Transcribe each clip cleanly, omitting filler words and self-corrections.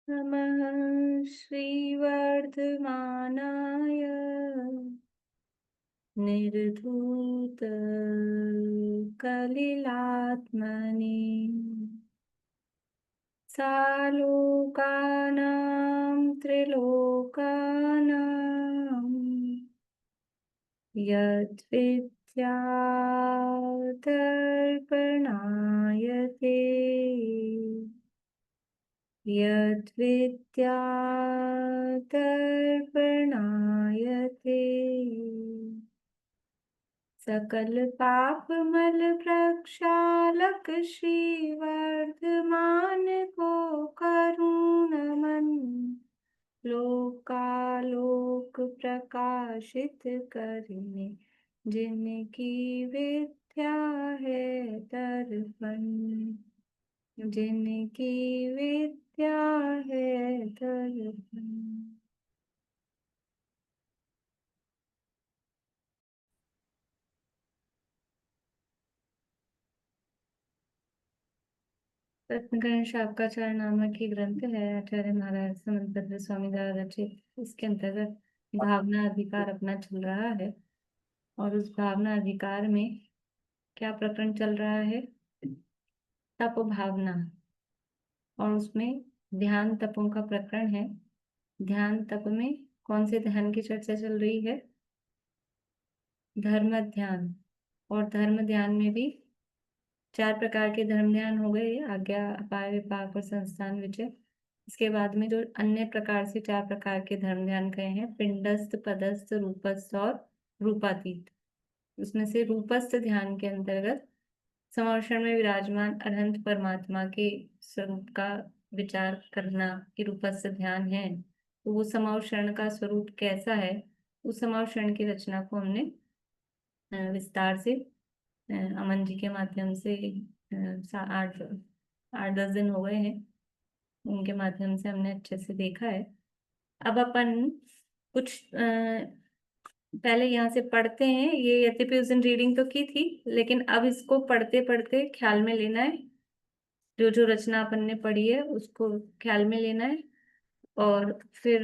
नमः श्रीवर्धमानाय निर्धूत कलिलात्मने सालोकानां त्रिलोकानां यद्विद्यादर्पणाय ते यद्विद्यादर्पणाय ते सकल पाप मल प्रक्षालक श्रीवर्धमान को करुणमन लोकालोक प्रकाशित करने जिनकी विद्या है दर्पण जिनकी विद्या है दर्पण। रत्नकरण शाकाचार नामक ही ग्रंथ है, आचार्य महाराज समंतभद्र स्वामी द्वारा रचित। इसके अंतर्गत भावना अधिकार अपना चल रहा है और उस भावना अधिकार में क्या प्रकरण चल रहा है? तप भावना। और उसमें ध्यान तपों का प्रकरण है। ध्यान तप में कौन से ध्यान की चर्चा चल रही है? धर्म ध्यान। और धर्म ध्यान में भी 4 प्रकार के धर्म ध्यान हो गए, आज्ञा, अपाय, विपाक और संस्थान विजय। इसके बाद में जो अन्य प्रकार से 4 प्रकार के धर्म ध्यान कहे हैं, पिंडस्थ, पदस्थ, रूपस्थ और रूपातीत। उसमें से रूपस्थ ध्यान के अंतर्गत समर्षण में विराजमान अनंत परमात्मा के स्वरूप का विचार करना कि रूपस्थ ध्यान है। तो वो समर्षण का स्वरूप कैसा है, उस समर्षण की रचना को हमने विस्तार से अमन जी के माध्यम से 8-10 दिन हो गए हैं, उनके माध्यम से हमने अच्छे से देखा है। अब अपन कुछ पहले यहाँ से पढ़ते हैं। ये यद्यपि उस दिन रीडिंग तो की थी, लेकिन अब इसको पढ़ते पढ़ते ख्याल में लेना है। जो जो रचना अपन ने पढ़ी है उसको ख्याल में लेना है। और फिर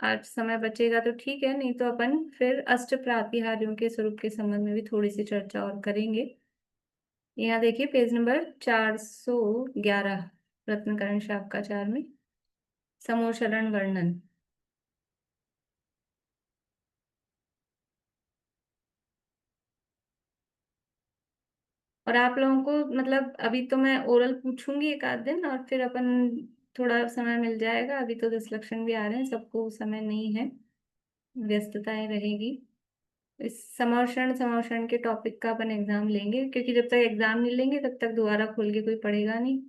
आज समय बचेगा तो ठीक है, नहीं तो अपन फिर अष्ट प्रातिहार्यों के स्वरूप के संबंध में भी थोड़ी सी चर्चा और करेंगे। यहाँ देखिए पेज नंबर 411 रत्नकरण शाकाचार में समोशरण वर्णन। और आप लोगों को मतलब अभी तो मैं ओरल पूछूंगी एक आध दिन, और फिर अपन थोड़ा समय मिल जाएगा। अभी तो 10 लक्षण भी आ रहे हैं, सबको समय नहीं है, व्यस्तताएं रहेगी। इस समर्षण समर्षण के टॉपिक का अपन एग्जाम लेंगे, क्योंकि जब तक एग्जाम नहीं लेंगे तब तक दोबारा खोल के कोई पढ़ेगा नहीं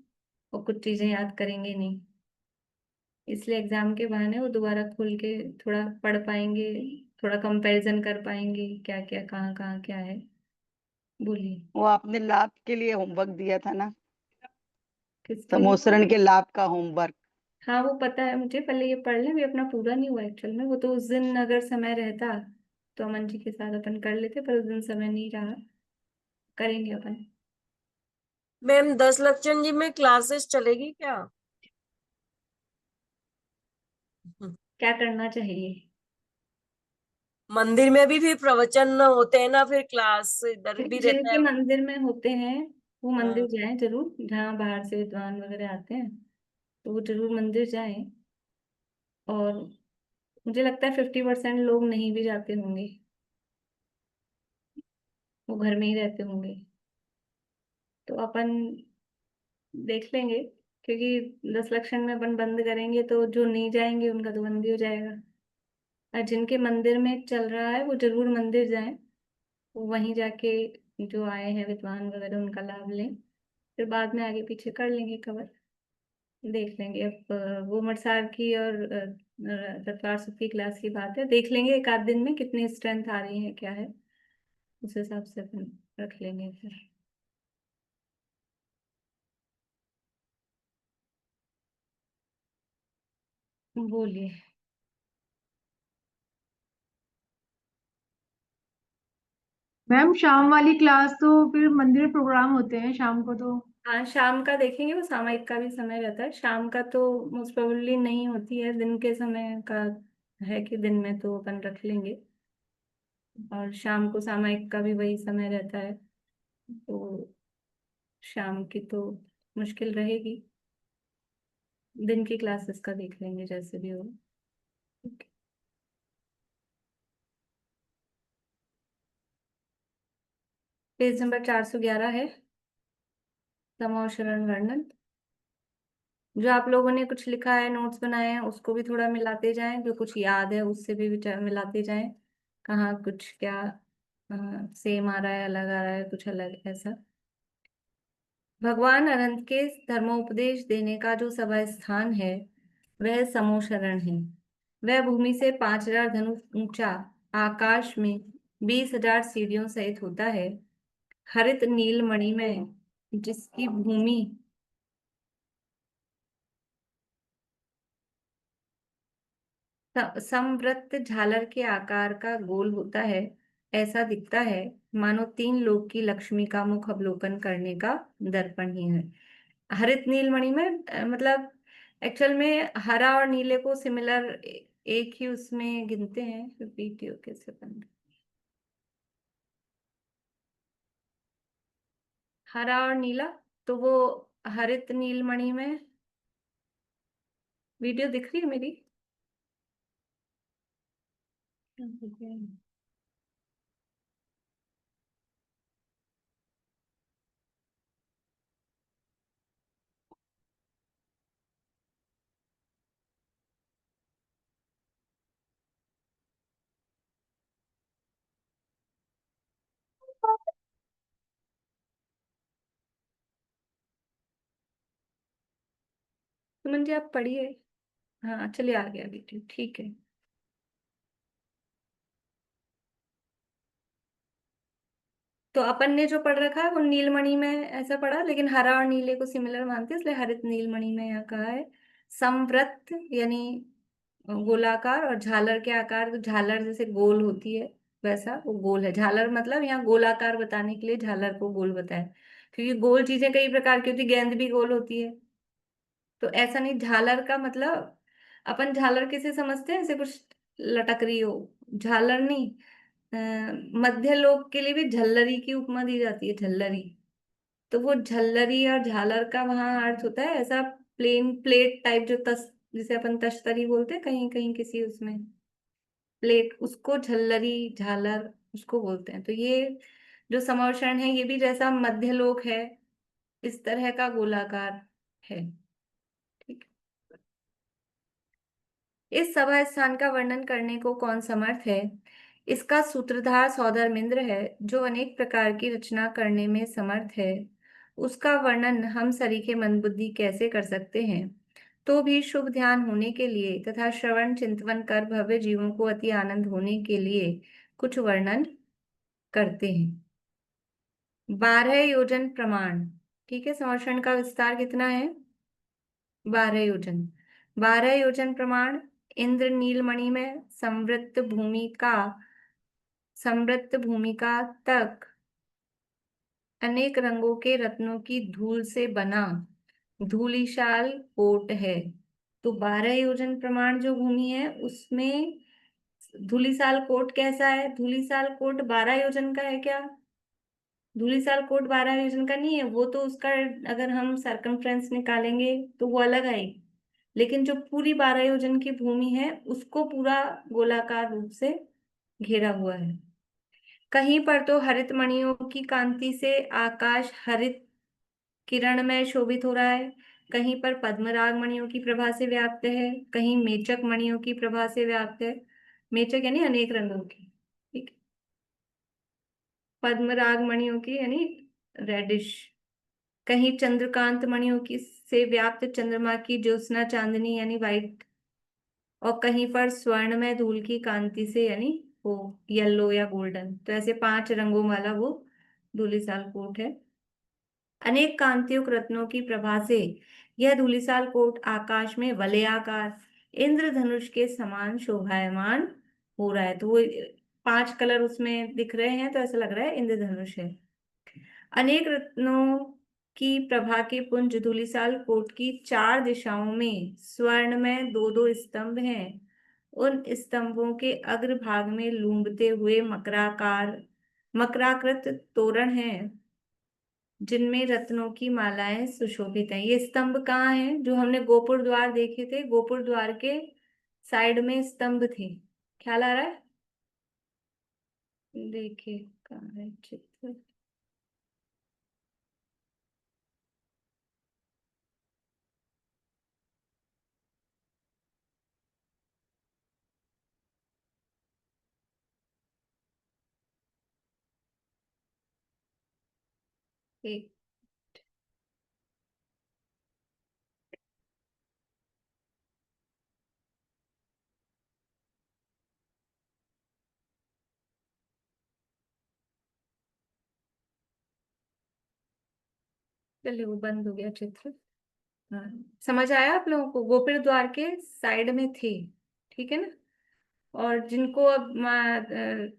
और कुछ चीजें याद करेंगे नहीं। इसलिए एग्जाम के बहाने वो दोबारा खोल के थोड़ा पढ़ पाएंगे, थोड़ा कंपैरिजन कर पाएंगे क्या क्या कहाँ कहाँ क्या है। बोलिए। वो आपने लाभ के लिए होमवर्क दिया था ना, किसके लिए? समोसरण के लाभ का होमवर्क। हाँ वो पता है मुझे, पहले ये पढ़ लें, अभी अपना पूरा नहीं हुआ एक्चुअल में। वो तो उस दिन अगर समय रहता तो अमन जी के साथ अपन कर लेते, पर उस दिन समय नहीं रहा। करेंगे अपन। मैम 10 लक्षण जी में क्लासेस चलेगी क्या? क्या करना चाहिए? मंदिर में भी फिर प्रवचन होते हैं ना, फिर क्लास इधर भी रहता जिनके है। मंदिर में होते हैं वो मंदिर हाँ। जाएं जरूर, जहाँ बाहर से विद्वान वगैरह आते हैं तो वो जरूर मंदिर जाएं। और मुझे लगता है 50% लोग नहीं भी जाते होंगे, वो घर में ही रहते होंगे। तो अपन देख लेंगे, क्योंकि 10 लक्षण में अपन बंद करेंगे तो जो नहीं जाएंगे उनका तो बंद ही हो जाएगा। और जिनके मंदिर में चल रहा है वो जरूर मंदिर जाएं, वो वहीं जाके जो आए हैं विद्वान वगैरह उनका लाभ लें। फिर बाद में आगे पीछे कर लेंगे कवर, देख लेंगे। अब वो मटसार की और तत्वार सुख की क्लास की बात है, देख लेंगे एक आध दिन में कितनी स्ट्रेंथ आ रही है क्या है, उस हिसाब से अपन रख लेंगे फिर। बोलिए। मैम शाम वाली क्लास तो फिर मंदिर में प्रोग्राम होते हैं शाम को तो। हाँ, शाम का देखेंगे, वो सामयिक का भी समय रहता है। शाम का तो मोस्ट प्रोबेबली नहीं होती है, दिन के समय का है कि दिन में तो अपन रख लेंगे। और शाम को सामयिक का भी वही समय रहता है, तो शाम की तो मुश्किल रहेगी। दिन की क्लासेस का देख लेंगे जैसे भी हो। पेज नंबर 411 है, समौशरण वर्णन। जो आप लोगों ने कुछ लिखा है, नोट्स बनाए हैं, उसको भी थोड़ा मिलाते जाएं, जो कुछ याद है उससे भी विचार मिलाते जाएं। कहाँ कुछ क्या सेम आ रहा है, अलग आ रहा है, कुछ अलग ऐसा। भगवान अनंत के धर्मोपदेश देने का जो सभा स्थान है वह समोशरण है। वह भूमि से 5,000 धनुष ऊंचा, आकाश में 20,000 सीढ़ियों सहित होता है। हरित नीलमणि में जिसकी भूमि समवृत्त झालर के आकार का गोल होता है, ऐसा दिखता है मानो 3 लोक की लक्ष्मी का मुख अवलोकन करने का दर्पण ही है। हरित नीलमणि में मतलब एक्चुअल में हरा और नीले को सिमिलर एक ही उसमें गिनते हैं, पीटीओ कैसे बन हरा और नीला, तो वो हरित नीलमणि में। वीडियो दिख रही है मेरी? सुमन जी आप पढ़िए। हाँ चलिए, आ गया वीडियो, ठीक है। तो अपन ने जो पढ़ रखा है वो नीलमणि में ऐसा पढ़ा, लेकिन हरा और नीले को सिमिलर मानते हैं, इसलिए हरित नीलमणि में यहाँ कहा है। समवृत्त यानी गोलाकार, और झालर के आकार, तो झालर जैसे गोल होती है वैसा वो गोल है। झालर मतलब यहाँ गोलाकार बताने के लिए झालर को गोल बताया, क्योंकि गोल चीजें कई प्रकार की होती, गेंद भी गोल होती है। तो ऐसा नहीं, झालर का मतलब अपन झालर किसे समझते हैं, ऐसे कुछ लटक रही हो, झालर नहीं। मध्य लोक के लिए भी झल्लरी की उपमा दी जाती है, झल्लरी। तो वो झल्लरी और झालर का वहां अर्थ होता है ऐसा प्लेन प्लेट टाइप, जो जिसे अपन तश्तरी बोलते हैं कहीं कहीं किसी उसमें, प्लेट, उसको झल्लरी झालर उसको बोलते हैं। तो ये जो समवर्षण है ये भी जैसा मध्य लोक है इस तरह का गोलाकार है। ठीक। इस सभा स्थान का वर्णन करने को कौन समर्थ है? इसका सूत्रधार सौधर्मेंद्र है, जो अनेक प्रकार की रचना करने में समर्थ है। उसका वर्णन हम सरीखे मंदबुद्धि कैसे कर सकते हैं? तो भी शुभ ध्यान होने के लिए तथा श्रवण चिंतवन कर भव्य जीवों को अति आनंद होने के लिए कुछ वर्णन करते हैं। 12 योजन प्रमाण। ठीक है, संवर्षण का विस्तार कितना है? 12 योजन। 12 योजन प्रमाण। इंद्र नीलमणि में समृद्ध भूमिका तक अनेक रंगों के रत्नों की धूल से बना धूलिशाल कोट है। तो 12 योजन प्रमाण जो भूमि है उसमें धूलिसाल कोट कैसा है? धूलिसाल कोट 12 योजन का है क्या? धूलिसाल कोट 12 योजन का नहीं है, वो तो उसका अगर हम सरकमफ्रेंस निकालेंगे तो वो अलग आएगी। लेकिन जो पूरी 12 योजन की भूमि है उसको पूरा गोलाकार रूप से घेरा हुआ है। कहीं पर तो हरित मणियों की कांति से आकाश हरित किरण में शोभित हो रहा है, कहीं पर पद्मराग मणियों की प्रभा से व्याप्त है, कहीं मेचक मणियों की प्रभा से व्याप्त है। मेचक यानी अनेक रंगों की, ठीक है। पद्मराग मणियों की यानी रेडिश। कहीं चंद्रकांत मणियों की से व्याप्त चंद्रमा की ज्योत्सना चांदनी यानी वाइट। और कहीं पर स्वर्ण में धूल की कांति से यानी वो येलो या गोल्डन। तो ऐसे 5 रंगों वाला वो धूलिसाल कोट है। अनेक कांतियुक्त रत्नों की प्रभा से यह धूलिसाल कोट आकाश में वलयाकार इंद्रधनुष के समान शोभायमान हो रहा है। तो वो 5 कलर उसमें दिख रहे हैं, तो ऐसा लग रहा है इंद्रधनुष है। अनेक रत्नों की प्रभा के पुंज धूलिसाल कोट की 4 दिशाओं में स्वर्ण में 2-2 स्तंभ हैं। उन स्तंभों के अग्रभाग में लूंबते हुए मकराकृत तोरण हैं, जिनमें रत्नों की मालाएं सुशोभित हैं। ये स्तंभ कहाँ हैं? जो हमने गोपुर द्वार देखे थे, गोपुर द्वार के साइड में स्तंभ थे। ख्याल आ रहा है? देखिए कहाँ है चित्र। एक चलिए, वो बंद हो गया चित्र। हाँ, समझ आया आप लोगों को? गोपुर द्वार के साइड में थे, ठीक है ना? और जिनको अब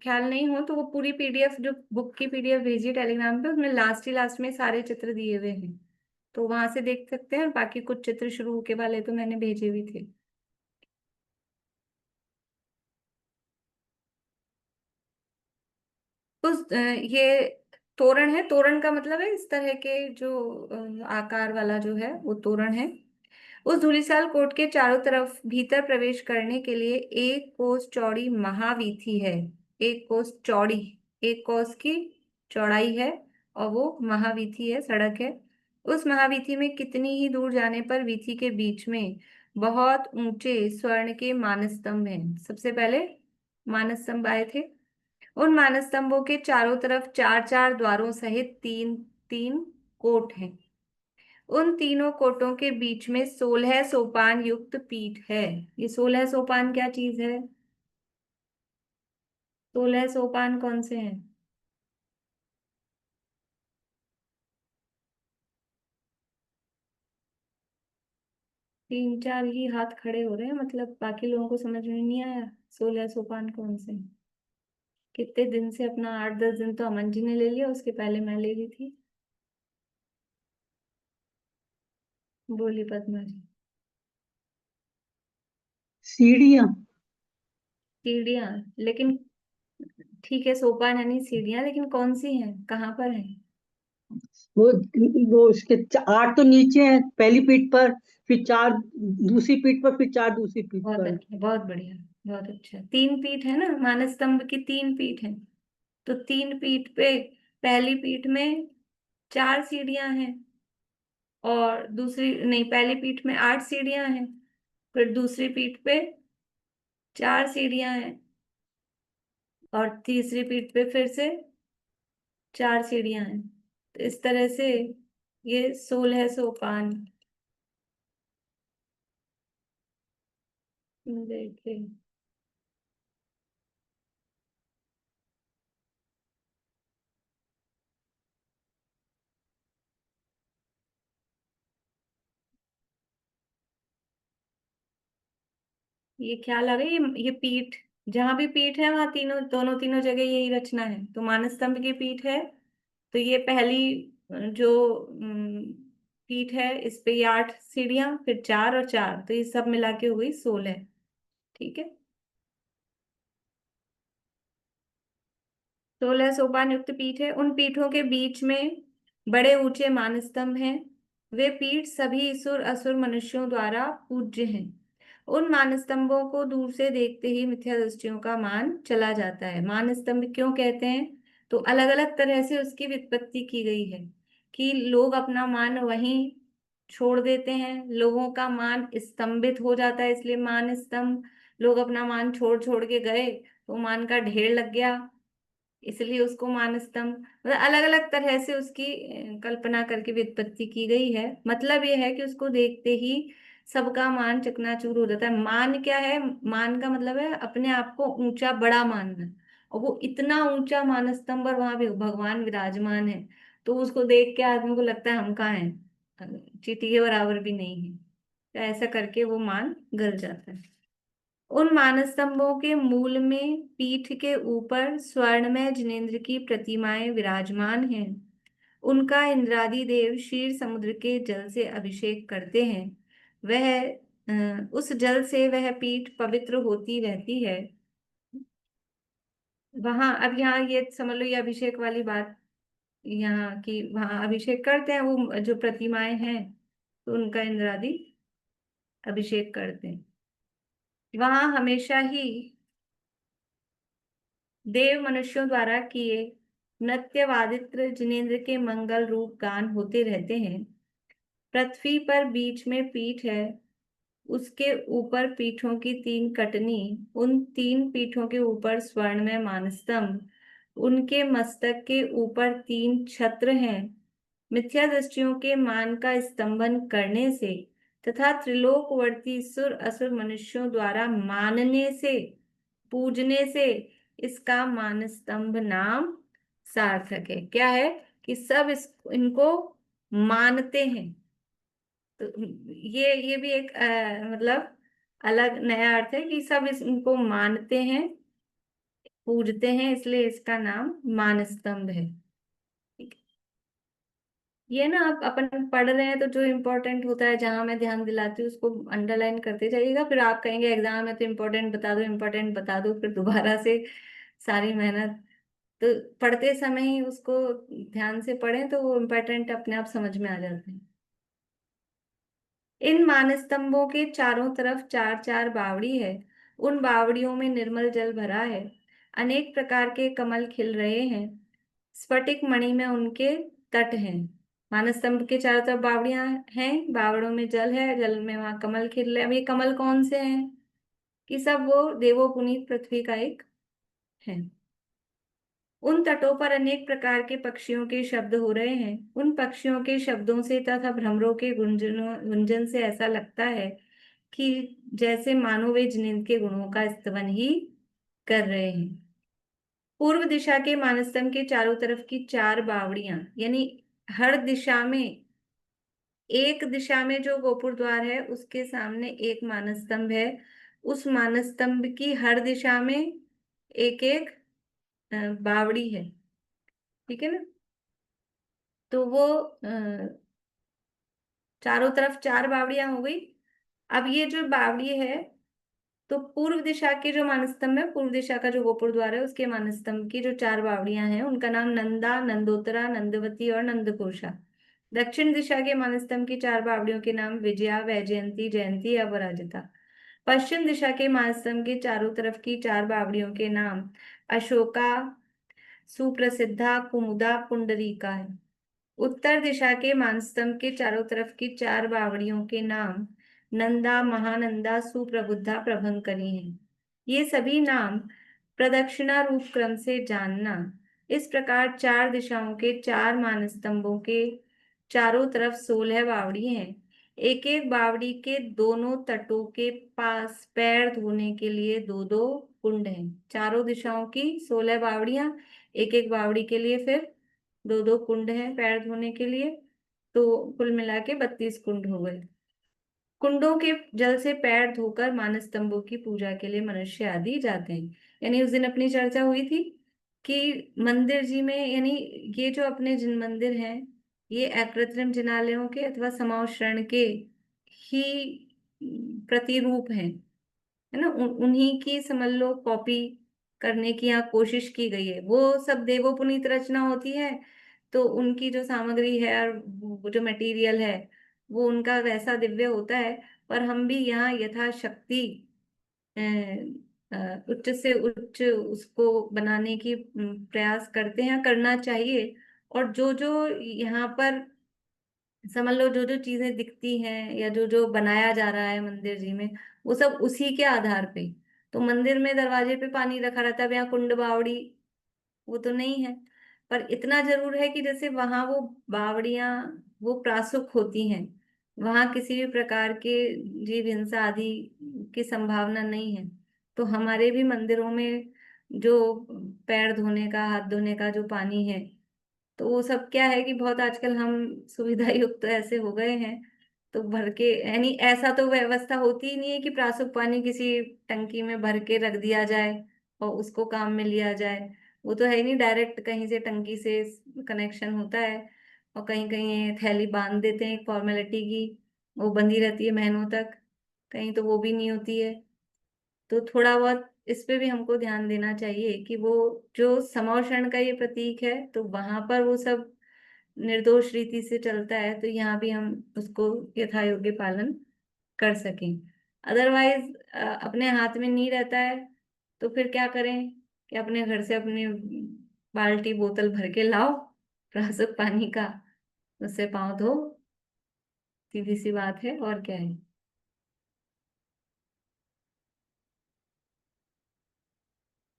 ख्याल नहीं हो तो वो पूरी पीडीएफ, जो बुक की पीडीएफ भेजी टेलीग्राम पे, उसमें लास्ट में सारे चित्र दिए हुए हैं, तो वहां से देख सकते हैं। और बाकी कुछ चित्र शुरू होके वाले तो मैंने भेजे हुए थे। ये तोरण है। तोरण का मतलब है इस तरह के जो आकार वाला जो है वो तोरण है। उस धूलिसाल कोट के चारों तरफ भीतर प्रवेश करने के लिए 1 कोस चौड़ी महावीथी है। 1 कोस चौड़ी, 1 कोस की चौड़ाई है, और वो महावीथी है, सड़क है। उस महावीथी में कितनी ही दूर जाने पर वीथी के बीच में बहुत ऊंचे स्वर्ण के मानस्तंभ हैं। सबसे पहले मानस्तंभ आए थे। उन मानस्तंभों के चारों तरफ 4-4 द्वारों सहित 3-3 कोट हैं। उन तीनों कोटों के बीच में 16 सोपान युक्त पीठ है। ये 16 सोपान क्या चीज है? 16 सोपान कौन से हैं? 3-4 ही हाथ खड़े हो रहे हैं, मतलब बाकी लोगों को समझ में नहीं आया 16 सोपान कौन से हैं? कितने दिन से अपना 8-10 दिन तो अमन जी ने ले लिया, उसके पहले मैं ले ली थी। बोली पद्मा जी। सीढ़ियाँ। सीढ़ियाँ, लेकिन ठीक है, सोपान यानी सीढ़ियाँ, लेकिन कौन सी हैं, कहाँ पर है? वो वो उसके 8 तो नीचे हैं पहली पीठ पर, फिर 4 दूसरी पीठ पर, फिर 4 दूसरी पीठ बहुत पर। अच्छा, बहुत बढ़िया, बहुत अच्छा। 3 पीठ है ना, मानस स्तंभ की 3 पीठ है। तो 3 पीठ पे पहली पीठ में 4 सीढ़ियां हैं, और दूसरी नहीं, पहली पीठ में 8 सीढ़ियां हैं, फिर दूसरी पीठ पे 4 सीढ़ियां हैं, और तीसरी पीठ पे फिर से 4 सीढ़ियां हैं। तो इस तरह से ये 16 सोपान। देखिए, ये ख्याल आ गई। ये पीठ, जहां भी पीठ है वहां तीनों जगह यही रचना है। तो मानस स्तंभ की पीठ है, तो ये पहली जो पीठ है, इस पे ये 8 सीढ़ियां, फिर 4 और 4, तो ये सब मिला के हुई 16। ठीक है। 16 सोपान युक्त पीठ है। उन पीठों के बीच में बड़े ऊंचे मानस्तंभ हैं। वे पीठ सभी ईसुर असुर मनुष्यों द्वारा पूज्य हैं। उन मानस्तंभों को दूर से देखते ही मिथ्या दृष्टियों का मान चला जाता है। मानस्तंभ क्यों कहते हैं? तो अलग अलग तरह से उसकी व्युत्पत्ति की गई है, कि लोग अपना मान वहीं छोड़ देते हैं, लोगों का मान स्तंभित हो जाता है, इसलिए मान स्तंभ। लोग अपना मान छोड़ छोड़ के गए तो मान का ढेर लग गया, इसलिए उसको मानस्तंभ। मतलब अलग अलग तरह से उसकी कल्पना करके व्युत्पत्ति की गई है। मतलब यह है कि उसको देखते ही सबका मान चकनाचूर हो जाता है। मान क्या है? मान का मतलब है अपने आप को ऊंचा बड़ा मानना, और वो इतना ऊंचा मानस्तंभ और वहां भी भगवान विराजमान है, तो उसको देख के आदमी को लगता है हम कहाँ हैं, चींटी के बराबर भी नहीं है। तो ऐसा करके वो मान गल जाता है। उन मानस्तंभों के मूल में पीठ के ऊपर स्वर्ण में जिनेन्द्र की प्रतिमाएं विराजमान हैं। उनका इंद्रादि देव क्षीर समुद्र के जल से अभिषेक करते हैं। उस जल से वह पीठ पवित्र होती रहती है। वहां अब यहाँ ये समझ लो, ये अभिषेक वाली बात यहाँ की, वहां अभिषेक करते हैं वो जो प्रतिमाएं हैं, तो उनका इंद्रादि अभिषेक करते हैं। वहां हमेशा ही देव मनुष्यों द्वारा किए नृत्यवादित्र जिनेन्द्र के मंगल रूप गान होते रहते हैं। पृथ्वी पर बीच में पीठ है, उसके ऊपर पीठों की 3 कटनी, उन 3 पीठों के ऊपर स्वर्ण में मानस्तंभ, उनके मस्तक के ऊपर 3 छत्र हैं। मिथ्या दृष्टियों के मान का स्तंभन करने से तथा त्रिलोकवर्ती सुर असुर मनुष्यों द्वारा मानने से, पूजने से इसका मानस्तंभ नाम सार्थक है। क्या है कि सब इनको मानते हैं। तो ये भी एक मतलब अलग नया अर्थ है कि सब इनको मानते हैं, पूजते हैं, इसलिए इसका नाम मानस्तंभ है। ठीक है? ये ना आप अपन पढ़ रहे हैं तो जो इम्पोर्टेंट होता है, जहां मैं ध्यान दिलाती हूँ उसको अंडरलाइन करते जाइएगा। फिर आप कहेंगे एग्जाम में तो इम्पोर्टेंट बता दो, इम्पोर्टेंट बता दो, फिर दोबारा से सारी मेहनत। तो पढ़ते समय ही उसको ध्यान से पढ़ें तो वो इम्पोर्टेंट अपने आप समझ में आ जाते हैं। इन मानस्तंभों के चारों तरफ 4-4 बावड़ी है। उन बावड़ियों में निर्मल जल भरा है। अनेक प्रकार के कमल खिल रहे हैं। स्फटिक मणि में उनके तट हैं। मानस्तंभ के चारों तरफ बावड़ियां हैं, बावड़ों में जल है, जल में वहां कमल खिल रहे हैं। अब ये कमल कौन से हैं? कि सब वो देवो पुनीत पृथ्वी का एक है। उन तटों पर अनेक प्रकार के पक्षियों के शब्द हो रहे हैं। उन पक्षियों के शब्दों से तथा भ्रमरों के गुंजन से ऐसा लगता है कि जैसे मानो वे जिनेन्द्र के गुणों का स्तवन ही कर रहे हैं। पूर्व दिशा के मानस्तंभ के चारों तरफ की 4 बावड़ियां, यानी हर दिशा में, एक दिशा में जो गोपुर द्वार है उसके सामने एक मानस्तंभ है। उस मानस्तंभ की हर दिशा में एक एक बावड़ी है। ठीक है ना? तो वो चारों तरफ 4 बावड़ियां हो गई। अब ये जो बावड़ी है, तो पूर्व दिशा के जो मानस्तंभ है, पूर्व दिशा का जो गोपुर द्वार है उसके मानस्तंभ की जो 4 बावड़ियां हैं उनका नाम नंदा, नंदोत्तरा, नंदवती और नंदकोशा। दक्षिण दिशा के मानस्तंभ की 4 बावड़ियों के नाम विजया, वैजयंती, जयंती, अपराजिता। पश्चिम दिशा के मानस्तंभ के चारों तरफ की 4 बावड़ियों के नाम अशोका, सुप्रसिद्धा, कुमुदा, पुंडरीका है। उत्तर दिशा के मानस्तंभ के चारों तरफ की 4 बावड़ियों के नाम नंदा, महानंदा, सुप्रबुद्धा, प्रभंकरी हैं। ये सभी नाम प्रदक्षिणा रूप क्रम से जानना। इस प्रकार 4 दिशाओं के 4 मानस्तंभों के चारों तरफ 16 बावड़ी हैं। एक एक बावड़ी के दोनों तटों के पास पैर धोने के लिए 2-2 कुंड हैं। चारों दिशाओं की 16 बावड़ियां, एक एक बावड़ी के लिए फिर 2-2 कुंड हैं पैर धोने के लिए, तो कुल मिला के 32 कुंड हो गए। कुंडों के जल से पैर धोकर मानस्तंभों की पूजा के लिए मनुष्य आदि जाते हैं। यानी उस दिन अपनी चर्चा हुई थी कि मंदिर जी में, यानी ये जो अपने जिन मंदिर हैं ये अकृत्रिम जिनालयों के अथवा समाव शरण के ही प्रतिरूप हैं, है ना? उन्हीं की समझ लो कॉपी करने की यहाँ कोशिश की गई है। वो सब देवोपुनीत रचना होती है तो उनकी जो सामग्री है और वो जो मटेरियल है वो उनका वैसा दिव्य होता है। पर हम भी यहाँ यथाशक्ति उच्च से उच्च उसको बनाने की प्रयास करते हैं, करना चाहिए। और जो जो यहाँ पर समझ लो, जो जो चीजें दिखती हैं या जो जो बनाया जा रहा है मंदिर जी में, वो सब उसी के आधार पे। तो मंदिर में दरवाजे पे पानी रखा रहता है, यहाँ कुंड बावड़ी वो तो नहीं है। पर इतना जरूर है कि जैसे वहां वो बावड़ियां वो प्रासुक होती हैं, वहां किसी भी प्रकार के जीव हिंसा आदि की संभावना नहीं है। तो हमारे भी मंदिरों में जो पैर धोने का, हाथ धोने का जो पानी है, तो वो सब क्या है कि बहुत आजकल हम सुविधा युक्त ऐसे हो गए हैं, तो भर के, यानी ऐसा तो व्यवस्था होती ही नहीं है कि प्रासुक पानी किसी टंकी में भर के रख दिया जाए और उसको काम में लिया जाए। वो तो है ही नहीं, डायरेक्ट कहीं से टंकी से कनेक्शन होता है। और कहीं कहीं ये थैली बांध देते हैं एक फॉर्मेलिटी की, वो बंधी रहती है महीनों तक, कहीं तो वो भी नहीं होती है। तो थोड़ा बहुत इस पे भी हमको ध्यान देना चाहिए कि वो जो समौषण का ये प्रतीक है, तो वहां पर वो सब निर्दोष रीति से चलता है, तो यहाँ भी हम उसको यथा योग्य पालन कर सकें। अदरवाइज अपने हाथ में नहीं रहता है, तो फिर क्या करें कि अपने घर से अपनी बाल्टी बोतल भर के लाओ रासक पानी का, उससे पाँव धो, सीधी सी बात है, और क्या है।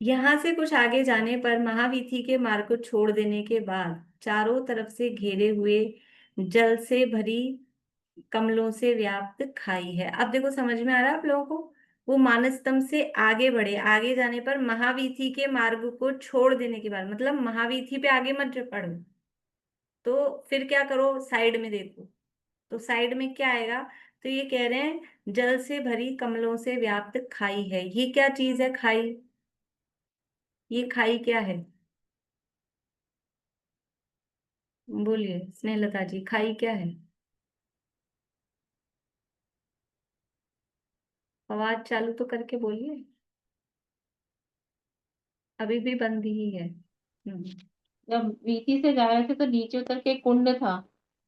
यहाँ से कुछ आगे जाने पर महावीथी के मार्ग को छोड़ देने के बाद चारों तरफ से घेरे हुए जल से भरी कमलों से व्याप्त खाई है। अब देखो समझ में आ रहा है आप लोगों को। वो मानस स्तंभ से आगे बढ़े, आगे जाने पर महावीथी के मार्ग को छोड़ देने के बाद, मतलब महावीथी पे आगे मत पढ़ो, तो फिर क्या करो, साइड में देखो, तो साइड में क्या आएगा। तो ये कह रहे हैं जल से भरी कमलों से व्याप्त खाई है। ये क्या चीज है खाई? ये खाई क्या है? बोलिए स्नेहलता जी, खाई क्या है? आवाज चालू तो करके बोलिए, अभी भी बंद ही है। जब वीथी से जा रहे थे तो नीचे उतर के एक कुंड था,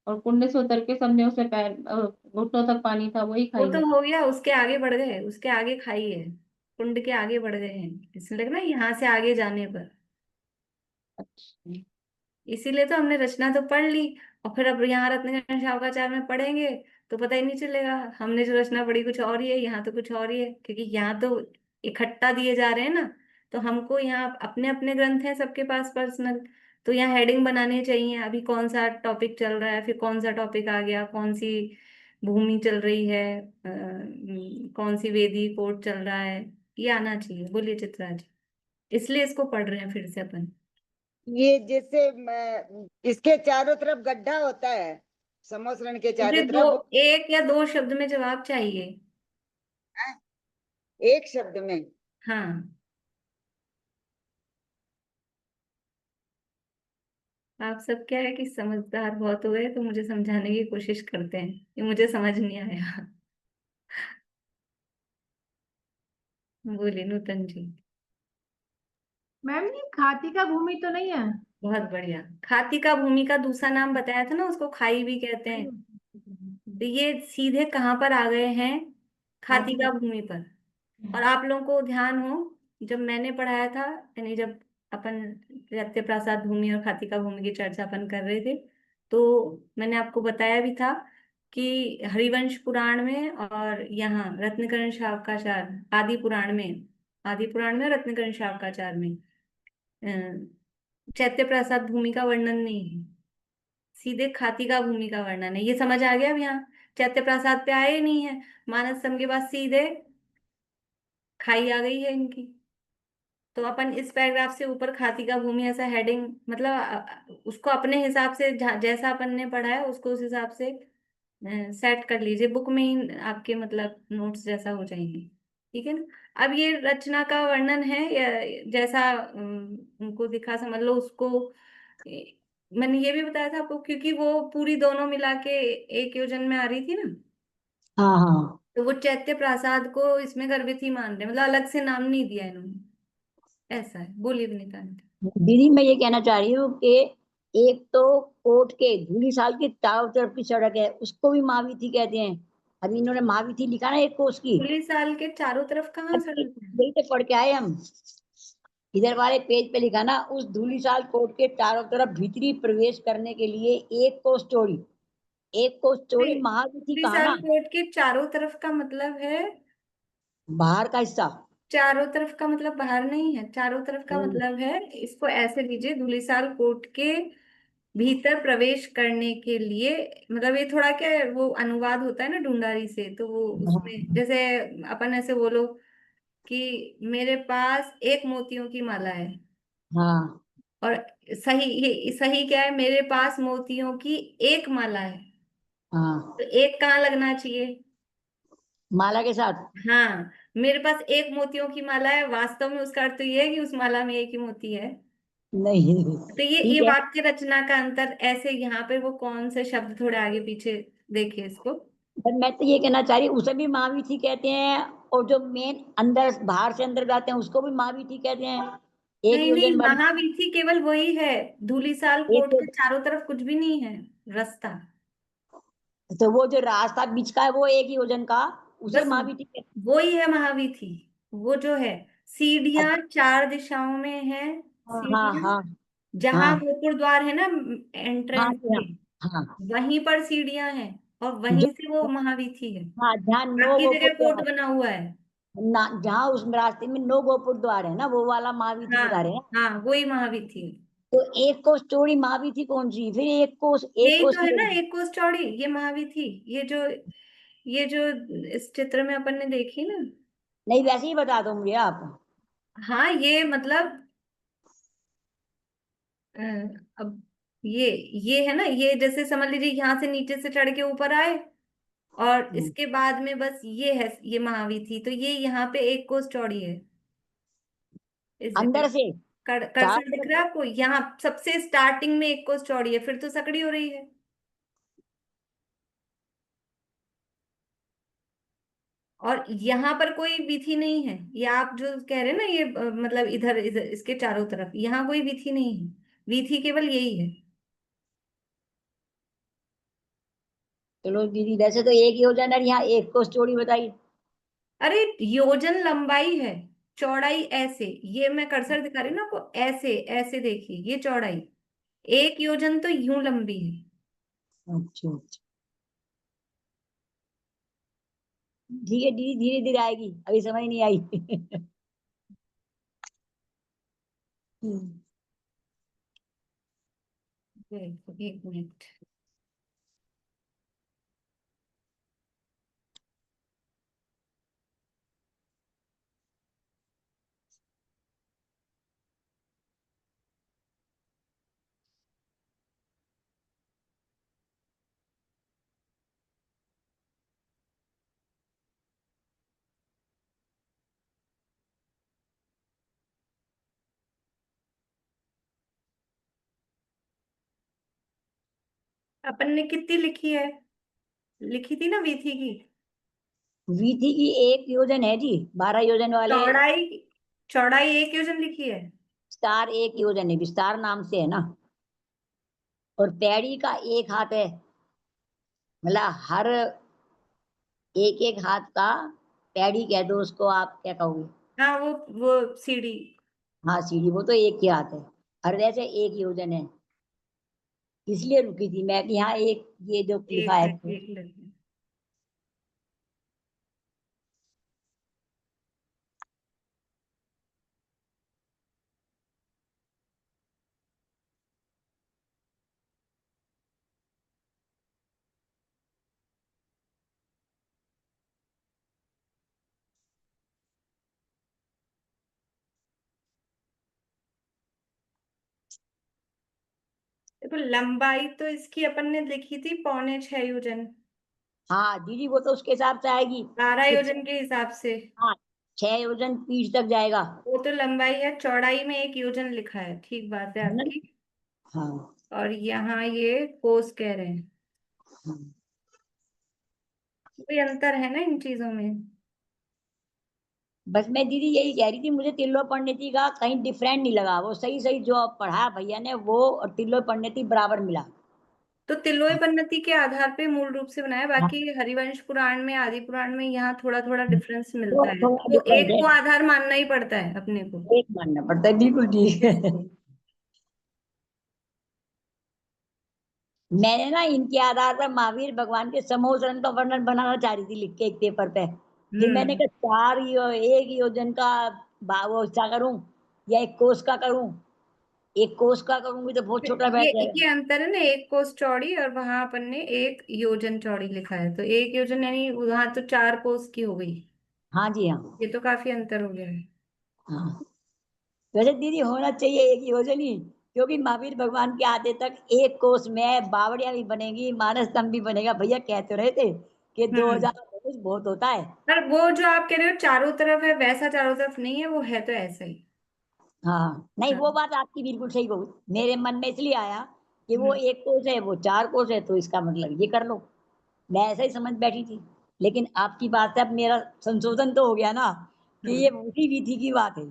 और कुंड से उतर के सबने उसे पैर घुटनों तक पानी था, वही वो खाई तो है। हो गया, उसके आगे बढ़ गए, उसके आगे खाई है, कुंड के आगे बढ़ गए हैं, इसलिए ना यहाँ से आगे जाने पर। अच्छा। इसीलिए तो हमने रचना तो पढ़ ली, और फिर अब यहाँ रत्नगण शावकाचार में पढ़ेंगे तो पता ही नहीं चलेगा हमने जो रचना पढ़ी कुछ और ही है, यहाँ तो कुछ और ही है, क्योंकि यहाँ तो इकट्ठा दिए जा रहे हैं ना। तो हमको यहाँ अपने अपने ग्रंथ हैं सबके पास पर्सनल, तो यहाँ हेडिंग बनाने चाहिए, अभी कौन सा टॉपिक चल रहा है, फिर कौन सा टॉपिक आ गया, कौन सी भूमि चल रही है, कौन सी वेदी कोट चल रहा है, ये आना चाहिए। बोलिए चित्राज, इसलिए इसको पढ़ रहे हैं फिर से अपन। ये जैसे इसके चारों तरफ गड्ढा होता है, समोसरण के मुझे चारों दो, तरफ एक या दो शब्द में जवाब चाहिए। एक शब्द में। हाँ, आप सब क्या है कि समझदार बहुत हो गए, तो मुझे समझाने की कोशिश करते हैं, ये मुझे समझ नहीं आया। बोलिए नूतन जी। मैम ये खाती का भूमि तो नहीं है? बहुत बढ़िया। खाती का भूमि का दूसरा नाम बताया था ना, उसको खाई भी कहते हैं। तो ये सीधे कहाँ पर आ गए हैं? खाती का भूमि पर। और आप लोगों को ध्यान हो, जब मैंने पढ़ाया था, यानी जब अपन सत्य प्रसाद भूमि और खातिका भूमि की चर्चा अपन कर रहे थे, तो मैंने आपको बताया भी था कि हरिवंश पुराण में और यहाँ रत्नकरण शावकाचार, आदि पुराण में रत्नकरण शावकाचार में चैत्य प्रसाद भूमि का वर्णन नहीं है, सीधे खातिका भूमि का वर्णन है। ये समझ आ गया अब? यहाँ चैत्य प्रसाद पे आए ही नहीं है, मानस सम के बाद सीधे खाई आ गई है इनकी। तो अपन इस पैराग्राफ से ऊपर खाती का भूमि ऐसा हेडिंग, मतलब उसको अपने हिसाब से जैसा अपन ने पढ़ा है उसको उस हिसाब से सेट कर लीजिए, बुक में ही आपके मतलब नोट्स जैसा हो जाएंगे। ठीक है ना? अब ये रचना का वर्णन है, जैसा उनको दिखा समझ लो उसको। मैंने ये भी बताया था आपको, क्योंकि वो पूरी दोनों मिला के एक योजन में आ रही थी ना, हाँ हाँ। तो वो चैत्य प्रासाद को इसमें गर्भित ही मान रहे, मतलब अलग से नाम नहीं दिया इन्होंने, ऐसा है। बोलिए विनीता आंटी। दीदी मैं ये कहना चाह रही हूँ कि एक तो कोट के धूलीसाल की चारों तरफ की सड़क है, उसको भी महावीथी कहते हैं। अभी इन्होंने महावीथी लिखा ना एक कोस की, पुलिस साल के चारों तरफ कहाँ अभी सड़क है? यही तो पढ़ के आए हम। इधर वाले पेज पे लिखा ना, उस धूलीसाल कोट के चारों तरफ भीतरी प्रवेश करने के लिए एक कोस चौड़ी, एक कोस चौड़ी महावीथी पुलिस कहा साल ना, कोट के चारों तरफ का मतलब है, बाहर का हिस्सा। चारों तरफ का मतलब बाहर नहीं है, चारों तरफ का मतलब है, इसको ऐसे लीजिए, धुलीसाल कोट के भीतर प्रवेश करने के लिए, मतलब ये थोड़ा क्या है, वो अनुवाद होता है ना ढूंढारी से, तो वो उसमें जैसे अपन ऐसे बोलो कि मेरे पास एक मोतियों की माला है, हाँ और सही, ये सही क्या है, मेरे पास मोतियों की एक माला है, हाँ, तो एक कहाँ लगना चाहिए? माला के साथ। हाँ, मेरे पास एक मोतियों की माला है, वास्तव में उसका अर्थ तो ये है कि उस माला में एक ही मोती है। नहीं तो ये ठीक है। वाक्य रचना का अंतर ऐसे, यहाँ पे वो कौन से शब्द थोड़े आगे पीछे देखिए इसको। पर मैं तो ये कहना चाह रही हूँ, उसे भी महावीथी कहते हैं, और जो मेन अंदर बाहर से अंदर जाते हैं उसको भी महावीथी कहते हैं। एक नहीं नहीं, योजन वाली, महावीथी केवल वही है, धूलीसाल एक कोट के चारों तरफ कुछ भी नहीं है रास्ता। तो वो जो रास्ता बीच का है वो एक योजन का, उसे बस महावीथी कहते वो ही है महावीथी। वो जो है हैं। सीढ़ियां चार दिशाओं में है, हाँ हाँ सीढ़ियां हाँ जहां हाँ गोपुर द्वार है ना हाँ एंट्रेंस जी, के, हाँ हाँ। वहीं पर सीढ़ियां हैं और जो, वहीं से वो महावीथी है। हाँ जहाँ नो बाकी गोपुर जगह कोट द्वार, बना हुआ है। ना जहाँ उस रास्ते में नो गोपुर द्वार है ना, वो वाला महावीथी हाँ बता रहे हैं। हाँ, वही महावीथी है। तो एक कोस चौड़ी महावीथी कौन सी, फिर एक यही कोस तो की है ना होगी। एक कोस चौड़ी, ये महावीथी। ये जो इस चित्र में अपन ने देखी ना। नहीं वैसे ही बता दो मुझे आप। हाँ ये मतलब अ, अब ये है ना, ये जैसे समझ लीजिए यहाँ से नीचे से चढ़ के ऊपर आए और हम्म, इसके बाद में बस ये है, ये महावीथी। तो ये यहाँ पे एक कोस चौड़ी है इस जगह। अंदर से कर्सर चारों दिख तरफ। रहा है आपको, यहाँ सबसे स्टार्टिंग में एक कोस चौड़ी है, फिर तो सकड़ी हो रही है। और यहाँ पर कोई वीथी नहीं है, ये आप जो कह रहे हैं ना, ये मतलब इधर इधर इसके चारों तरफ यहाँ कोई वीथी नहीं है। वीथी केवल यही है। चलो दीदी, वैसे तो एक योजन है, यहाँ एक कोस चौड़ी बताई। अरे योजन लंबाई है, चौड़ाई ऐसे, ये मैं कर्सर दिखा रही हूँ ना आपको, ऐसे ऐसे देखिए, ये चौड़ाई। एक योजन तो यूं लंबी है। अच्छा अच्छा, ठीक है दीदी, धीरे धीरे आएगी, अभी समझ नहीं आई। हम्म, एक मिनट। अपन ने कितनी लिखी है, लिखी थी ना वीथी की। वीथी की एक योजन है जी, 12 योजन वाले। चौड़ाई, चौड़ाई एक योजन लिखी है। विस्तार एक योजन है, विस्तार नाम से है ना। और पैड़ी का एक हाथ है, मतलब हर एक एक हाथ का पैड़ी कह दो उसको, आप क्या कहोगे। हाँ वो सीढ़ी। हाँ सीढ़ी, वो तो एक ही हाथ है। और वैसे एक योजन है, इसलिए रुकी थी मैं कि यहाँ एक ये जो लिखा एक है मिनट तो। देख लेते हैं। देखो लंबाई तो इसकी अपन ने लिखी थी 6.25 योजन, हाँ दीदी, वो तो उसके हिसाब से आएगी 12 योजन के हिसाब से। हाँ 6 योजन पीठ तक जाएगा, वो तो लंबाई है, चौड़ाई में एक योजन लिखा है, ठीक बात है है ना। आपकी। हाँ और यहाँ ये कोस कह रहे हैं, हाँ। कोई अंतर है ना इन चीजों में। बस मैं दीदी यही कह रही थी, मुझे तिल्लो पंडिती का कहीं डिफरेंट नहीं लगा, वो सही सही जो पढ़ाया भैया ने वो और तिल्लो पंडिती बराबर मिला। तो तिलोय पन्नति के आधार पे मूल रूप से बनाया, हाँ, बाकी हरिवंश पुराण में, आदि पुराण में यहाँ थोड़ा थोड़ा डिफरेंस मिलता थोड़ा है, थोड़ा तो डिफरेंस एक है, को आधार मानना ही पड़ता है अपने को। एक मानना पड़ता है, बिल्कुल ठीक है। इसलिए मैंने ना इनके आधार पर महावीर भगवान के समूह शरण का वर्णन बनाना चाह रही थी लिख के एक पेपर पे। फिर मैंने हम्म। कहा एक योजन का वो क्या करूं, या एक कोस का करूं। एक कोस का करूंगी तो बहुत छोटा बैठ ये जाएगा। अंतर है ना, एक कोस चौड़ी और वहां अपन ने एक योजन चौड़ी लिखा है, तो एक योजन यानी वहां तो 4 कोस की हो गई। हाँ जी हाँ। ये तो काफी अंतर हो गया है। हाँ वैसे दीदी होना चाहिए एक योजन ही, क्योंकि महावीर भगवान के आते तक एक कोस में बावड़िया भी बनेगी, मानस स्तंभ भी बनेगा, भैया कह तो रहे थे कि दो हम्म। हजार धनुष बहुत होता है। पर वो जो आप कह रहे हो चारों तरफ है, वैसा चारों तरफ नहीं है, वो है तो ऐसा ही। हाँ नहीं, हाँ वो बात आपकी बिल्कुल सही कहू, मेरे मन में इसलिए आया कि वो हम्म, 1 कोस है, वो 4 कोस है, तो इसका मतलब ये कर लो। मैं ऐसा ही समझ बैठी थी, लेकिन आपकी बात से अब मेरा संशोधन तो हो गया ना कि हाँ ये उसी विधि की बात है।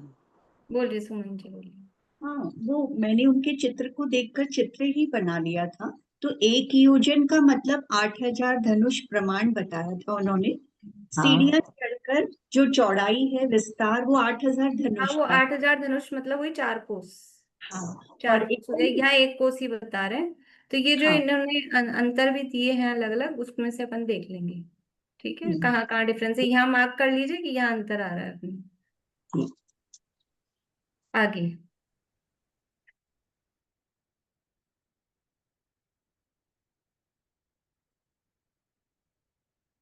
बोलिए सुमन जी बोलिए। हाँ, वो मैंने उनके चित्र को देखकर चित्र ही बना लिया था। तो एक योजन का मतलब 8,000 धनुष प्रमाण बताया था उन्होंने। हाँ सीढ़ियां चढ़कर जो चौड़ाई है, विस्तार, वो 8,000 हाँ धनुष वो का। 8,000 धनुष मतलब वही 4 कोस। हाँ, चार और कोस हो गए, यहाँ 1 कोस ही बता रहे हैं। तो ये जो हाँ। इन्होंने अंतर भी दिए हैं अलग अलग, उसमें से अपन देख लेंगे। ठीक है, कहाँ कहाँ डिफरेंस है यहाँ मार्क कर लीजिए कि यहाँ अंतर आ रहा है अपने। आगे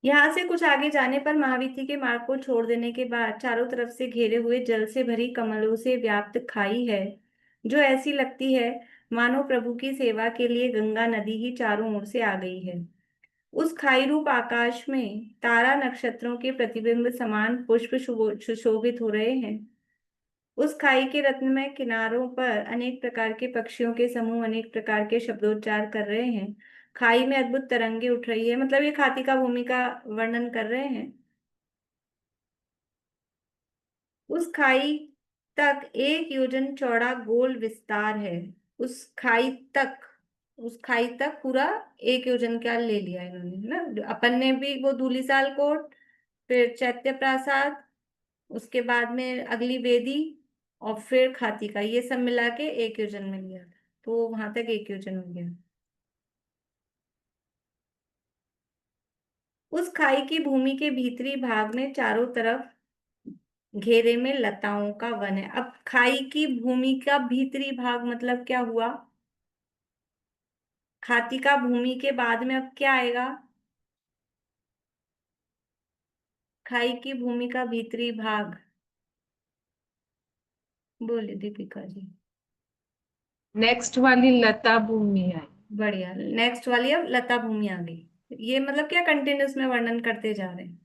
यहाँ से कुछ आगे जाने पर महावीथी के मार्ग को छोड़ देने के बाद चारों तरफ से घेरे हुए जल से भरी कमलों से व्याप्त खाई है, जो ऐसी लगती है मानो प्रभु की सेवा के लिए गंगा नदी ही चारों ओर से आ गई है। उस खाई रूप आकाश में तारा नक्षत्रों के प्रतिबिंब समान पुष्प सुशोभित हो रहे हैं। उस खाई के रत्नमय किनारों पर अनेक प्रकार के पक्षियों के समूह अनेक प्रकार के शब्दोच्चार कर रहे हैं। खाई में अद्भुत तरंगे उठ रही है, मतलब ये खाती का भूमि का वर्णन कर रहे हैं। उस खाई तक 1 योजन चौड़ा गोल विस्तार है। उस खाई तक उस खाई तक पूरा 1 योजन का ले लिया इन्होंने, है ना। अपन ने भी वो धूलिसाल कोट, फिर चैत्य प्रासाद, उसके बाद में अगली वेदी, और फिर खाती का, ये सब मिला के 1 योजन में लिया था। तो वहां तक 1 योजन हो गया। उस खाई की भूमि के भीतरी भाग में चारों तरफ घेरे में लताओं का वन है। अब खाई की भूमि का भीतरी भाग मतलब क्या हुआ? खाती का भूमि के बाद में अब क्या आएगा? खाई की भूमि का भीतरी भाग, बोलिए दीपिका जी। नेक्स्ट वाली लता भूमि आई। बढ़िया, नेक्स्ट वाली अब लता भूमि आ गई। ये मतलब क्या, कंटिन्यूस में वर्णन करते जा रहे हैं।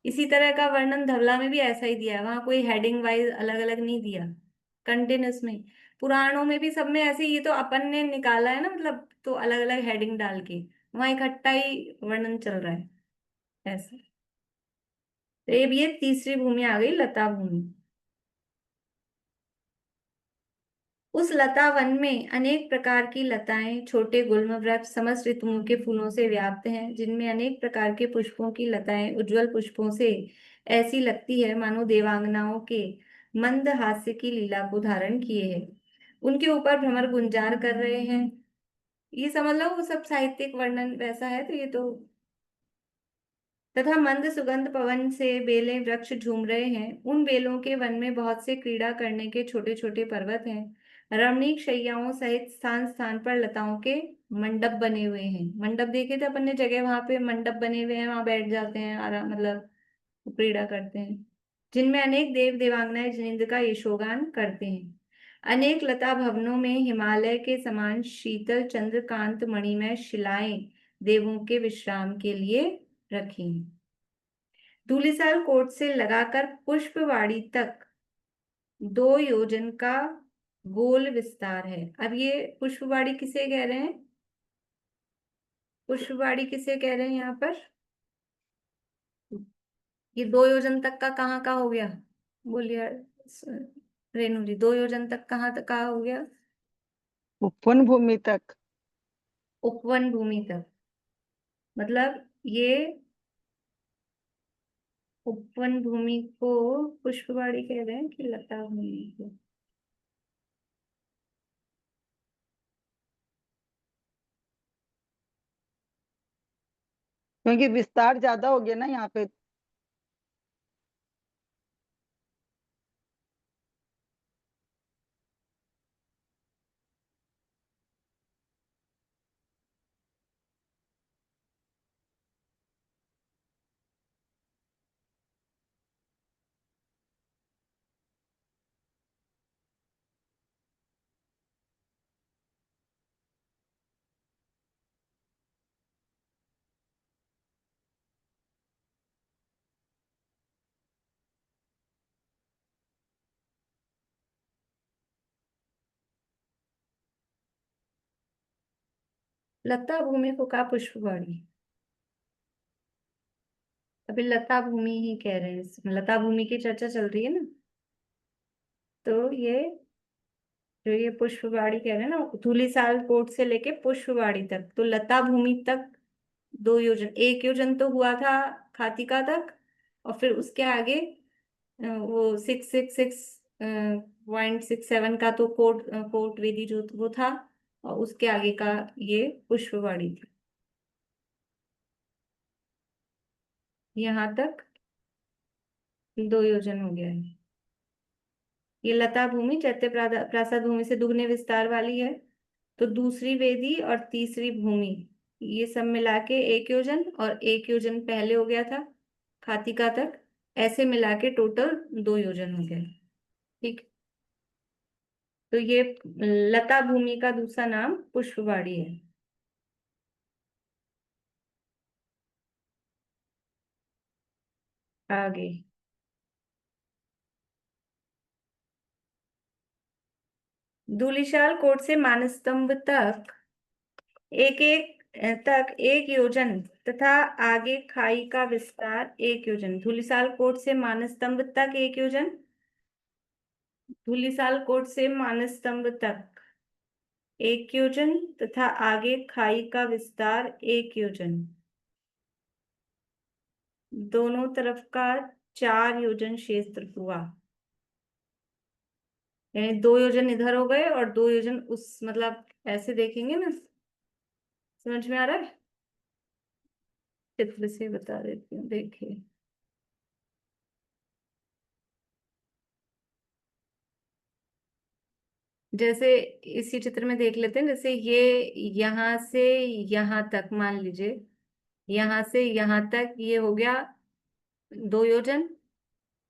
इसी तरह का वर्णन धवला में भी ऐसा ही दिया है, वहां कोई हेडिंग वाइज अलग अलग नहीं दिया, कंटिन्यूस में। पुराणों में भी सब में ऐसे ही, ये तो अपन ने निकाला है ना, मतलब तो अलग अलग हेडिंग डाल के वहां इकट्ठा ही वर्णन चल रहा है ऐसा। तो ये तीसरी भूमि आ गई, लता भूमि। उस लता वन में अनेक प्रकार की लताएं, छोटे गुल्म वृक्ष समस्त ऋतुओं के फूलों से व्याप्त हैं, जिनमें अनेक प्रकार के पुष्पों की लताएं उज्जवल पुष्पों से ऐसी लगती है मानो देवांगनाओं के मंद हास्य की लीला को धारण किए हैं, उनके ऊपर भ्रमर गुंजार कर रहे हैं। ये समझ लो वो सब साहित्यिक वर्णन वैसा है, तो ये तो। तथा मंद सुगंध पवन से बेलें वृक्ष झूम रहे हैं, उन बेलों के वन में बहुत से क्रीड़ा करने के छोटे छोटे पर्वत हैं। रमणीक शैयाओं सहित स्थान स्थान पर लताओं के मंडप बने हुए हैं। मंडप देखे थे अपन ने, जगह वहां पे मंडप बने हुए हैं, वहां बैठ जाते हैं आराम, मतलब क्रीड़ा करते हैं, जिनमें अनेक देव देवांगनाएं जिनिंद का यशोगान करते हैं। अनेक लता भवनों में हिमालय के समान शीतल चंद्रकांत मणिमय शिलाएं देवों के विश्राम के लिए रखी हैं। धूलिसाल कोट से लगाकर पुष्पवाड़ी तक 2 योजन का गोल विस्तार है। अब ये पुष्पवाड़ी किसे कह रहे हैं? पुष्पवाड़ी किसे कह रहे हैं यहाँ पर? ये 2 योजन तक का कहाँ का हो गया? बोलिए रेणु जी, 2 योजन तक कहाँ तक का हो गया? उपवन भूमि तक। उपवन भूमि तक, मतलब ये उपवन भूमि को पुष्पवाड़ी कह रहे हैं कि लता भूमि को? क्योंकि विस्तार ज्यादा हो गया ना यहाँ पे। लता भूमि को कहा पुष्पवाड़ी। अभी लता भूमि ही कह रहे हैं, इसमें लता भूमि की चर्चा चल रही है ना। तो ये जो ये पुष्पवाड़ी कह रहे हैं ना, धूलिसाल कोट से लेके पुष्पवाड़ी तक, तो लता भूमि तक 2 योजन, 1 योजन तो हुआ था खातिका तक, और फिर उसके आगे वो 666.67 का तो कोट वेदी जो वो था, और उसके आगे का ये पुष्पवाड़ी थी। यहाँ तक 2 योजन हो गया है। ये लता भूमि चैत्य प्रासाद भूमि से दुगने विस्तार वाली है। तो दूसरी वेदी और तीसरी भूमि ये सब मिला के 1 योजन, और 1 योजन पहले हो गया था खातिका तक, ऐसे मिला के टोटल 2 योजन हो गया। ठीक। तो ये लता भूमि का दूसरा नाम पुष्पवाड़ी है। आगे धूलिशाल कोट से मानस्तंभ तक एक एक 1 योजन तथा आगे खाई का विस्तार 1 योजन। धूलिसाल कोट से मानस्तंभ तक 1 योजन, धूलिसाल कोट से मानस्तंभ तक 1 योजन तथा आगे खाई का विस्तार 1 योजन। दोनों तरफ का 4 योजन क्षेत्र हुआ, यानी 2 योजन इधर हो गए और 2 योजन उस, मतलब ऐसे देखेंगे ना, समझ में आ रहा है? चित्र से बता देती हूँ, देखिए। जैसे इसी चित्र में देख लेते हैं, जैसे ये यहाँ से यहाँ तक मान लीजिए, यहाँ से यहाँ तक ये हो गया 2 योजन,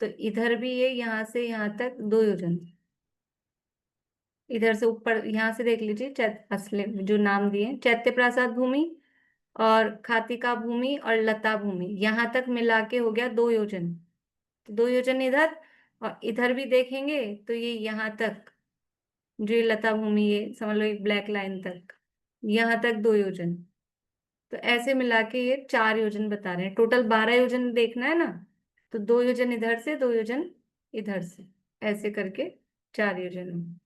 तो इधर भी ये यहाँ से यहाँ तक 2 योजन। इधर से ऊपर यहाँ से देख लीजिए, असली जो नाम दिए चैत्य प्रासाद भूमि और खातिका भूमि और लता भूमि, यहाँ तक मिला के हो गया 2 योजन। तो 2 योजन इधर, और इधर भी देखेंगे तो ये यहाँ तक, जो ये लता भूमि, ये समझ लो एक ब्लैक लाइन तक, यहाँ तक 2 योजन। तो ऐसे मिला के ये 4 योजन बता रहे हैं। टोटल 12 योजन देखना है ना, तो 2 योजन इधर से, 2 योजन इधर से, ऐसे करके 4 योजन।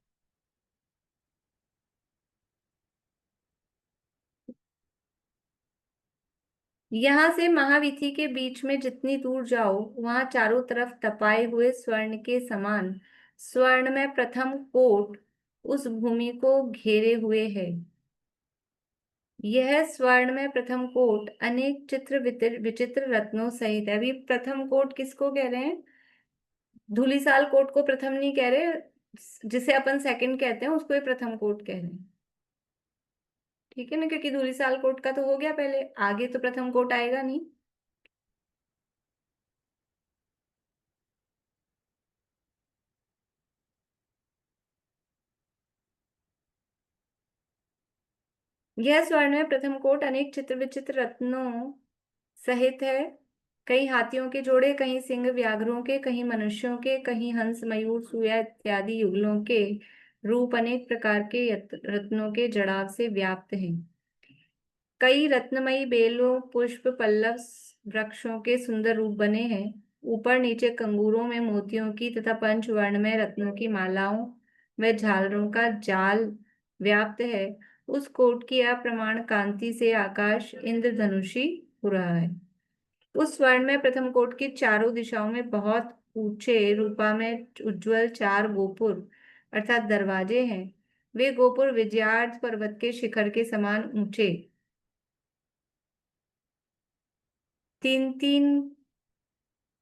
यहाँ से महावीथी के बीच में जितनी दूर जाओ, वहां चारों तरफ तपाए हुए स्वर्ण के समान स्वर्ण में प्रथम कोट उस भूमि को घेरे हुए है। यह स्वर्ण में प्रथम कोट अनेक चित्र विचित्र रत्नों सहित है। अभी प्रथम कोट किसको कह रहे हैं? धूलिसाल कोट को प्रथम नहीं कह रहे, जिसे अपन सेकंड कहते हैं उसको ही प्रथम कोट कह रहे हैं। ठीक है ना, क्योंकि धूलिसाल कोट का तो हो गया पहले, आगे तो प्रथम कोट आएगा नहीं। यह स्वर्ण में प्रथम कोट अनेक चित्र विचित्र रत्नों सहित है। कई हाथियों के जोड़े, कहीं सिंह व्याघ्रों के, कहीं मनुष्यों के, कहीं हंस मयूर सूया इत्यादि युगलों के रूप अनेक प्रकार के रत्नों के जड़ाव से व्याप्त हैं। कई रत्नमयी बेलों, पुष्प, पल्लव वृक्षों के सुंदर रूप बने हैं। ऊपर नीचे कंगूरों में मोतियों की तथा पंचवर्ण में रत्नों की मालाओं व झालरों का जाल व्याप्त है। उस कोट की अप्रमाण कांति से आकाश इंद्रधनुषी हो रहा है। उस स्वर्ण में प्रथम कोट की चारों दिशाओं में बहुत ऊंचे रूपा में उज्ज्वल 4 गोपुर अर्थात दरवाजे हैं। वे गोपुर विजयार्थ पर्वत के शिखर के समान ऊंचे, 3-3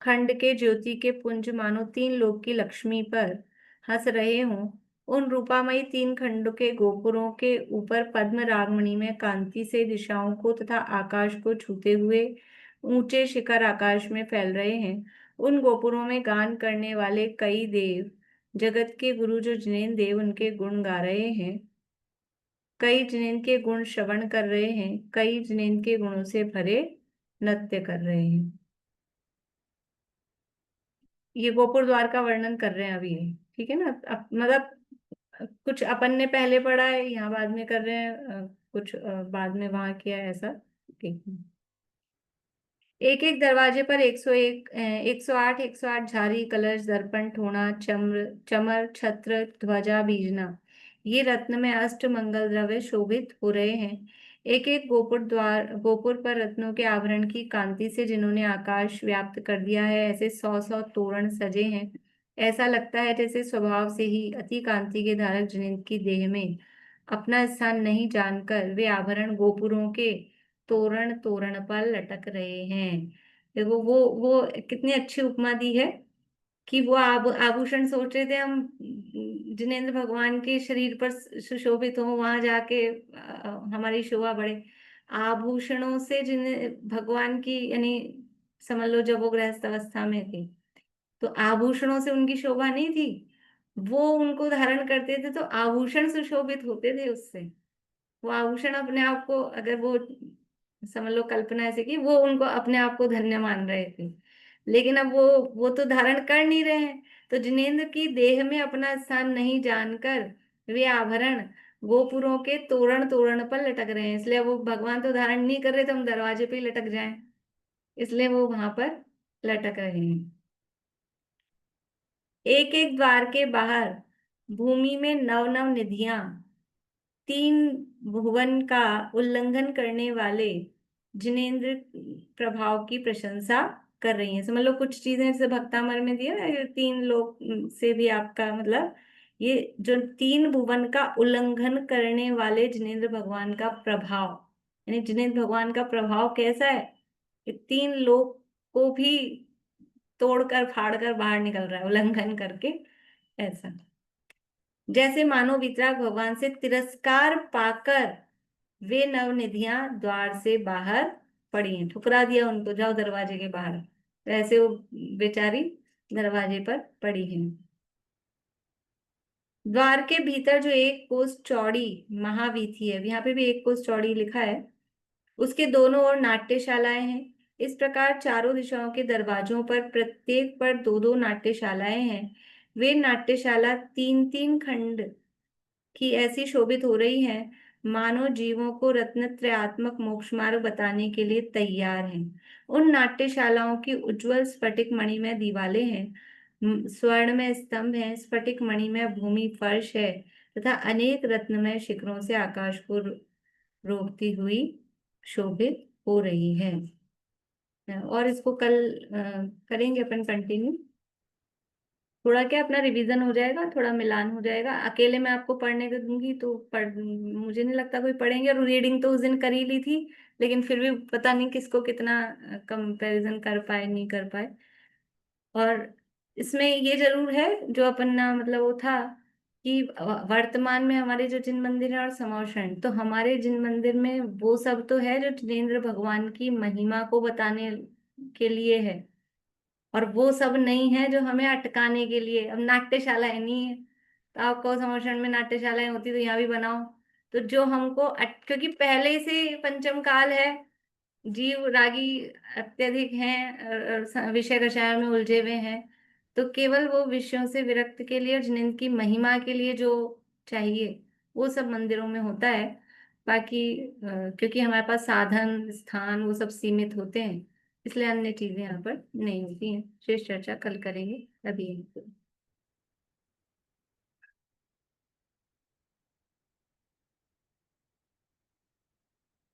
खंड के ज्योति के पुंज मानो 3 लोक की लक्ष्मी पर हंस रहे हों। उन रूपामयी 3 खंडों के गोपुरों के ऊपर पद्म रागमणि में कांति से दिशाओं को तथा आकाश को छूते हुए ऊंचे शिखर आकाश में फैल रहे हैं। उन गोपुरों में गान करने वाले कई देव, जगत के गुरु जो जिनेंद्र देव, उनके गुण गा रहे हैं। कई जिनेंद्र के गुण श्रवण कर रहे हैं, कई जिनेंद्र के गुणों से भरे नृत्य कर रहे हैं। ये गोपुर द्वार का वर्णन कर रहे हैं अभी ये, ठीक है ना। मतलब कुछ अपन ने पहले पढ़ा है, यहाँ बाद में कर रहे हैं, कुछ बाद में वहां किया है ऐसा। एक एक दरवाजे पर 101 108 108 झारी कलश दर्पण ठोना चम्र चमर छत्र ध्वजा बीजना, ये रत्न में अष्ट मंगल द्रव्य शोभित हो रहे हैं। एक एक गोपुर पर रत्नों के आभरण की कांति से जिन्होंने आकाश व्याप्त कर दिया है, ऐसे 100 तोरण सजे हैं। ऐसा लगता है जैसे स्वभाव से ही अति कांति के धारक जिनेंद्र की देह में अपना स्थान नहीं जानकर वे आभरण गोपुरों के तोरण तोरण पर लटक रहे हैं। देखो वो कितनी अच्छी उपमा दी है कि वो आभूषण सोच रहे थे हम जिनेंद्र भगवान के शरीर पर सुशोभित हो, वहां जाके हमारी शोभा बढ़े। आभूषणों से जिन्हें भगवान की यानी समझ लो जब वो गृहस्थ अवस्था में थे तो आभूषणों से उनकी शोभा नहीं थी, वो उनको धारण करते थे तो आभूषण सुशोभित होते थे उससे। वो आभूषण अपने आप को, अगर वो समझ लो कल्पना ऐसे की, वो उनको अपने आप को धन्य मान रहे थे, लेकिन अब वो तो धारण कर नहीं रहे हैं। तो जिनेंद्र की देह में अपना स्थान नहीं जानकर वे आभरण गोपुरों के तोरण तोरण पर लटक रहे हैं, इसलिए वो भगवान तो धारण नहीं कर रहे तो हम दरवाजे पे ही लटक जाएं, इसलिए वो वहां पर लटक रहे हैं। एक एक द्वार के बाहर भूमि में नव नव निधियां, तीन भुवन का उल्लंघन करने वाले जिनेंद्र प्रभाव की प्रशंसा कर रही हैं। समझ लो कुछ चीजें जैसे भक्तामर में दिया ना, 3 लोग से भी आपका मतलब ये जो 3 भुवन का उल्लंघन करने वाले जिनेंद्र भगवान का प्रभाव, यानी जिनेंद्र भगवान का प्रभाव कैसा है कि 3 लोग को भी तोड़कर फाड़कर बाहर निकल रहा है उल्लंघन करके, ऐसा जैसे मानो वितराग भगवान से तिरस्कार पाकर वे नवनिधियां द्वार से बाहर पड़ी हैं, ठुकरा दिया उनको, जाओ दरवाजे के बाहर, तो ऐसे वो बेचारी दरवाजे पर पड़ी हैं। द्वार के भीतर जो 1 कोस चौड़ी महावीथी है, यहाँ पे भी 1 कोस चौड़ी लिखा है, उसके दोनों ओर नाट्यशालाएं हैं। इस प्रकार चारों दिशाओं के दरवाजों पर प्रत्येक पर 2-2 नाट्यशालाएं हैं। वे नाट्यशाला 3-3 खंड की ऐसी शोभित हो रही हैं मानो जीवों को रत्नत्रयात्मक मोक्ष मार्ग बताने के लिए तैयार हैं। उन नाट्यशालाओं की उज्जवल स्फटिक मणिमय दीवारें हैं, स्वर्ण में स्तंभ हैं, स्फटिक मणिमय भूमि फर्श है तथा अनेक रत्नमय शिखरों से आकाश को रोकती हुई शोभित हो रही है। और इसको कल करेंगे अपन कंटिन्यू, थोड़ा क्या अपना रिवीजन हो जाएगा, थोड़ा मिलान हो जाएगा। अकेले मैं आपको पढ़ने को दूंगी तो मुझे नहीं लगता कोई पढ़ेंगे, और रीडिंग तो उस दिन कर ही ली थी, लेकिन फिर भी पता नहीं किसको कितना कंपैरिजन कर पाए नहीं कर पाए। और इसमें ये जरूर है जो अपन ना मतलब वो था कि वर्तमान में हमारे जो जिन मंदिर है और समावशरण, तो हमारे जिन मंदिर में वो सब तो है जो जिनेंद्र भगवान की महिमा को बताने के लिए है, और वो सब नहीं है जो हमें अटकाने के लिए। अब नाट्यशालाएं नहीं है तो आप कहो समर्षण में नाट्यशालाएं होती तो यहाँ भी बनाओ, तो जो हमको क्योंकि पहले से पंचम काल है, जीव रागी अत्यधिक हैं और विषय कषाय में उलझे हुए हैं, तो केवल वो विषयों से विरक्त के लिए और जिनेंद्र की महिमा के लिए जो चाहिए वो सब मंदिरों में होता है। बाकी क्योंकि हमारे पास साधन स्थान वो सब सीमित होते हैं, इसलिए अन्य चीजें यहाँ पर नहीं होती हैं। शेष चर्चा कल करेंगे, अभी यहीं पे।